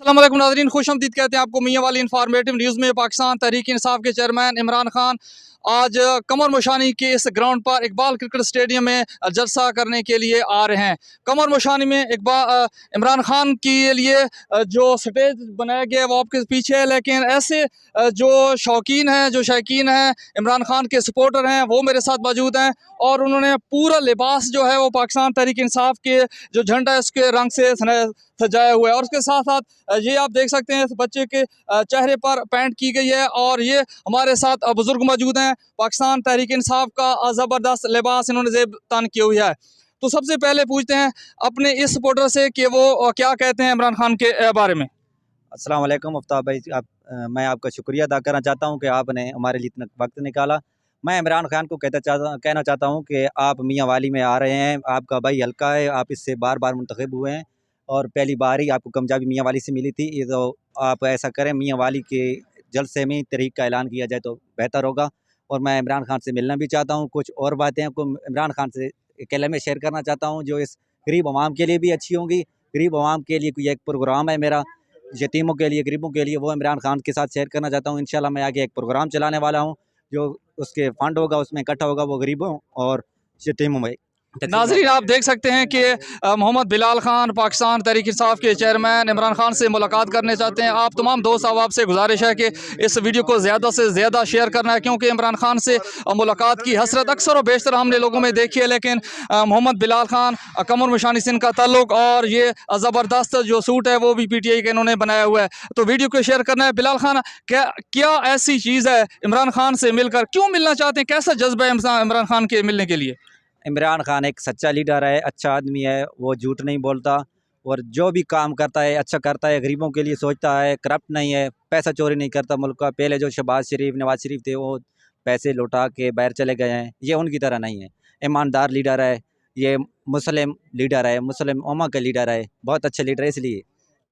अस्सलाम वालेकुम नाज़रीन, खुशआमदीद कहते हैं आपको मियाँ वाली इंफॉर्मेटिव न्यूज़ में। पाकिस्तान तहरीक इंसाफ के चेयरमैन इमरान खान आज कमर मुशानी के इस ग्राउंड पर इकबाल क्रिकेट स्टेडियम में जलसा करने के लिए आ रहे हैं। कमर मुशानी में इमरान खान के लिए जो स्टेज बनाया गया है वो आपके पीछे है, लेकिन ऐसे जो शौकीन हैं, जो शौकीन हैं, इमरान खान के सपोर्टर हैं, वो मेरे साथ मौजूद हैं और उन्होंने पूरा लिबास जो है वो पाकिस्तान तहरीक इंसाफ के जो झंडा है उसके रंग से सजाया हुआ है। और उसके साथ साथ ये आप देख सकते हैं इस बच्चे के चेहरे पर पेंट की गई है। और ये हमारे साथ बुजुर्ग मौजूद हैं, पाकिस्तान तहरीक इंसाफ का ज़बरदस्त लिबास इन्होंने ज़ेब तान किया हुआ है। तो सबसे पहले पूछते हैं अपने इस सपोर्टर से कि वो क्या कहते हैं इमरान खान के बारे में। अस्सलाम वालेकुम आफ्ताब भाई, मैं आपका शुक्रिया अदा करना चाहता हूँ कि आपने हमारे लिए इतना वक्त निकाला। मैं इमरान खान को कहना चाहता हूँ कि आप मियाँ वाली में आ रहे हैं, आपका भाई हल्का है, आप इससे बार बार मुंतखब हुए हैं और पहली बार ही आपको कामयाबी मियाँ वाली से मिली थी। ये तो आप ऐसा करें, मियाँ वाली के जलसे में तारीख का ऐलान किया जाए तो बेहतर होगा। और मैं इमरान खान से मिलना भी चाहता हूँ, कुछ और बातें को इमरान खान से कलमे शेयर करना चाहता हूँ जो इस गरीब आवाम के लिए भी अच्छी होंगी। गरीब आवाम के लिए कोई एक प्रोग्राम है मेरा, यतीमों के लिए, गरीबों के लिए, वो इमरान खान के साथ शेयर करना चाहता हूँ। इंशाल्लाह मैं आगे एक प्रोग्राम चलाने वाला हूँ, जो उसके फंड होगा उसमें इकट्ठा होगा वो गरीबों और यतीमों में नाजरीन आप देख सकते हैं कि मोहम्मद बिलाल खान पाकिस्तान तहरीक इंसाफ के चेयरमैन इमरान खान से मुलाकात करने चाहते हैं। आप तमाम दोस्त अहबाब से गुजारिश है कि इस वीडियो को ज़्यादा से ज़्यादा शेयर करना है, क्योंकि इमरान खान से मुलाकात की हसरत अक्सर और बेशतर हमने लोगों में देखी है, लेकिन मोहम्मद बिलाल खान कमर मुशानी से इनका ताल्लुक और ये ज़बरदस्त जो सूट है वो भी PTI के इन्होंने बनाया हुआ है। तो वीडियो को शेयर करना है। बिलाल खान, क्या ऐसी चीज़ है इमरान खान से मिलकर, क्यों मिलना चाहते हैं, कैसा जज्बा है इमरान खान के मिलने के लिए? इमरान खान एक सच्चा लीडर है, अच्छा आदमी है, वो झूठ नहीं बोलता और जो भी काम करता है अच्छा करता है, गरीबों के लिए सोचता है, करप्ट नहीं है, पैसा चोरी नहीं करता मुल्क का। पहले जो शहबाज शरीफ, नवाज शरीफ थे वो पैसे लौटा के बाहर चले गए हैं, ये उनकी तरह नहीं है। ईमानदार लीडर है, ये मुस्लिम लीडर है, मुस्लिम उम्मा का लीडर है, बहुत अच्छे लीडर है। इसलिए